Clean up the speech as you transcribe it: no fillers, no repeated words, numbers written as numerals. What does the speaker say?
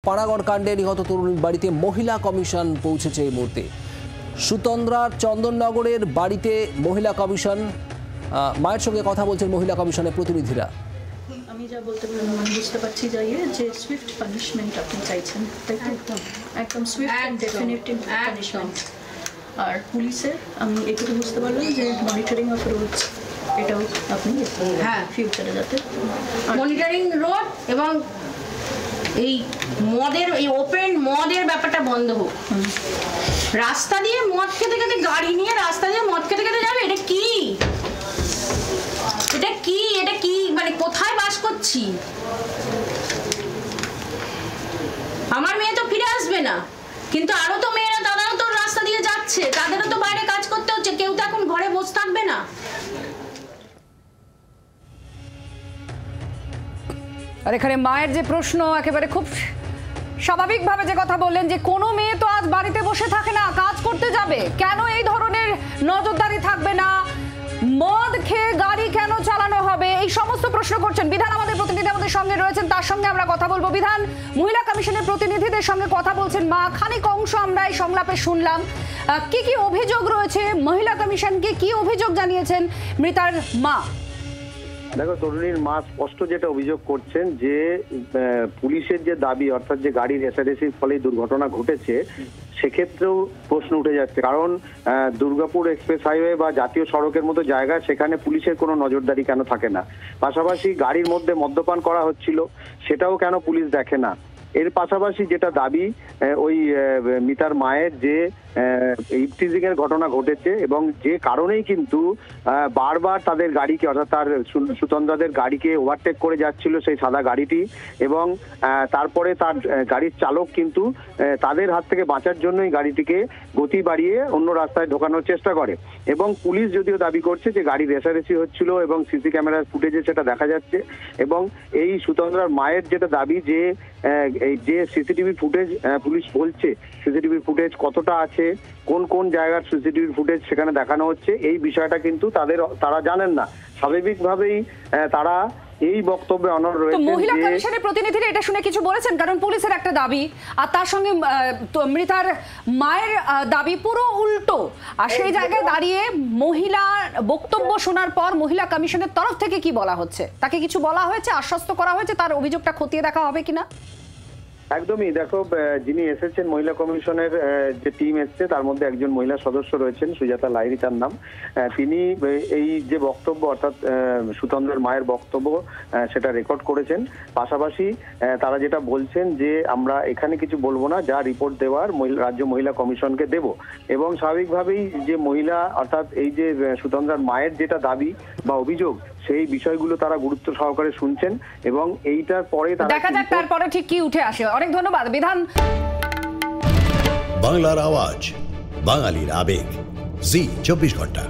পানাগড় কাণ্ডে নিহত তরুণীর বাড়িতে মহিলা কমিশন পৌঁছেছে এই মুহূর্তে। সুতন্দ্রার চন্দননগরের বাড়িতে মহিলা কমিশন, মায়ের সঙ্গে কথা বলছেন মহিলা কমিশনের প্রতিনিধিরা। আমি যা বলতে পারলাম আমি বুঝতে পারছি যে সুইফট পানিশমেন্ট আপনি চাইছেন, তাই তো? একদম সুইফট এন্ড ডেফিনিট পানিশমেন্ট। আর পুলিশের আমি এটুকু বুঝতে পারলাম যে মনিটরিং অফ রোডস, এটাও আপনি ফিউচারে যাতে মনিটরিং রোড এবং এই মদের, এই ওপেন মদের ব্যাপারটা বন্ধ হোক। রাস্তা দিয়ে মদ খেতে খেতে, গাড়ি নিয়ে রাস্তা দিয়ে মদ খেতে খেতে যাবে, এটা কি? এটা কি? এটা কি মানে কোথায় বাস করছি? আমার মেয়ে তো ফিরে আসবে না, কিন্তু আরো তো মেয়েরা, তারাও তো রাস্তা দিয়ে যাচ্ছে, তাদেরও তো বাইরে কাজ করতে হচ্ছে, কেউ তো এখন ঘরে বসে থাকবে না। আর এখানে মায়ের যে প্রশ্ন, একেবারে খুব স্বাভাবিকভাবে যে কথা বললেন যে কোনো মেয়ে তো আজ বাড়িতে বসে থাকে না, কাজ করতে যাবে, কেন এই ধরনের নজরদারি থাকবে না, মদ খেয়ে গাড়ি কেন চালানো হবে, এই সমস্ত প্রশ্ন করছেন। বিধান আমাদের প্রতিনিধি আমাদের সঙ্গে রয়েছেন, তার সঙ্গে আমরা কথা বলবো। বিধান, মহিলা কমিশনের প্রতিনিধিদের সঙ্গে কথা বলছেন মা, খানিক অংশ আমরা এই সংলাপে শুনলাম। কি কি অভিযোগ রয়েছে মহিলা কমিশনকে, কি অভিযোগ জানিয়েছেন মৃতার মা? দেখো, তরুণীর মা স্পষ্ট যেটা অভিযোগ করছেন যে পুলিশের যে দাবি, অর্থাৎ যে গাড়ির রেষারেষির ফলে দুর্ঘটনা ঘটেছে, সেক্ষেত্রেও প্রশ্ন উঠে যাচ্ছে। কারণ দুর্গাপুর এক্সপ্রেস হাইওয়ে বা জাতীয় সড়কের মতো জায়গা, সেখানে পুলিশের কোনো নজরদারি কেন থাকে না? পাশাপাশি গাড়ির মধ্যে মদ্যপান করা হচ্ছিল, সেটাও কেন পুলিশ দেখে না? এর পাশাপাশি যেটা দাবি ওই মিতার মায়ের, যে ইভটিজিং এর ঘটনা ঘটেছে এবং যে কারণেই কিন্তু বারবার তাদের গাড়িকে, অর্থাৎ তার সুতন্দ্রাদের গাড়িকে ওভারটেক করে যাচ্ছিল সেই সাদা গাড়িটি, এবং তারপরে তার গাড়ির চালক কিন্তু তাদের হাত থেকে বাঁচার জন্যই গাড়িটিকে গতি বাড়িয়ে অন্য রাস্তায় ঢোকানোর চেষ্টা করে। এবং পুলিশ যদিও দাবি করছে যে গাড়ি রেষারেষি হচ্ছিল এবং সিসি ক্যামেরার ফুটেজে সেটা দেখা যাচ্ছে। এবং এই সুতন্দ্রার মায়ের যেটা দাবি যে এই যে সিসিটিভি ফুটেজ, পুলিশ বলছে সিসিটিভি ফুটেজ কতটা আছে, কোন কোন জায়গার সিসিটিভি ফুটেজ সেখানে দেখানো হচ্ছে, এই বিষয়টা কিন্তু তারা জানেন না। স্বাভাবিকভাবেই তারা এই বক্তব্যে অনড় রয়েছে। মহিলা কমিশনের প্রতিনিধিরা এটা শুনে কিছু বলেছেন? কারণ পুলিশের একটা দাবি আর তার সঙ্গে মৃতার মায়ের দাবি পুরো উল্টো। আর সেই জায়গায় দাঁড়িয়ে মহিলার বক্তব্য শোনার পর মহিলা কমিশনের তরফ থেকে কি বলা হচ্ছে? তাকে কিছু বলা হয়েছে, আশ্বস্ত করা হয়েছে তার অভিযোগটা খতিয়ে দেখা হবে কিনা? একদমই। দেখো, যিনি এসেছেন মহিলা কমিশনের যে টিম এসছে, তার মধ্যে একজন মহিলা সদস্য রয়েছেন, সুজাতা লাহিড়ী তার নাম। তিনি এই যে বক্তব্য, অর্থাৎ সুতন্দ্রার মায়ের বক্তব্য, সেটা রেকর্ড করেছেন। পাশাপাশি তারা যেটা বলছেন যে আমরা এখানে কিছু বলবো না, যা রিপোর্ট দেওয়ার রাজ্য মহিলা কমিশনকে দেব। এবং স্বাভাবিকভাবেই যে মহিলা, অর্থাৎ এই যে সুতন্দ্রার মায়ের যেটা দাবি বা অভিযোগ, সেই বিষয়গুলো তারা গুরুত্ব সহকারে শুনছেন এবং এইটার পরে দেখা যাক তারপরে ঠিক কি উঠে আসে। অনেক ধন্যবাদ বিধান। বাংলার আওয়াজ, বাঙালির আবেগ, জি 24 ঘন্টা।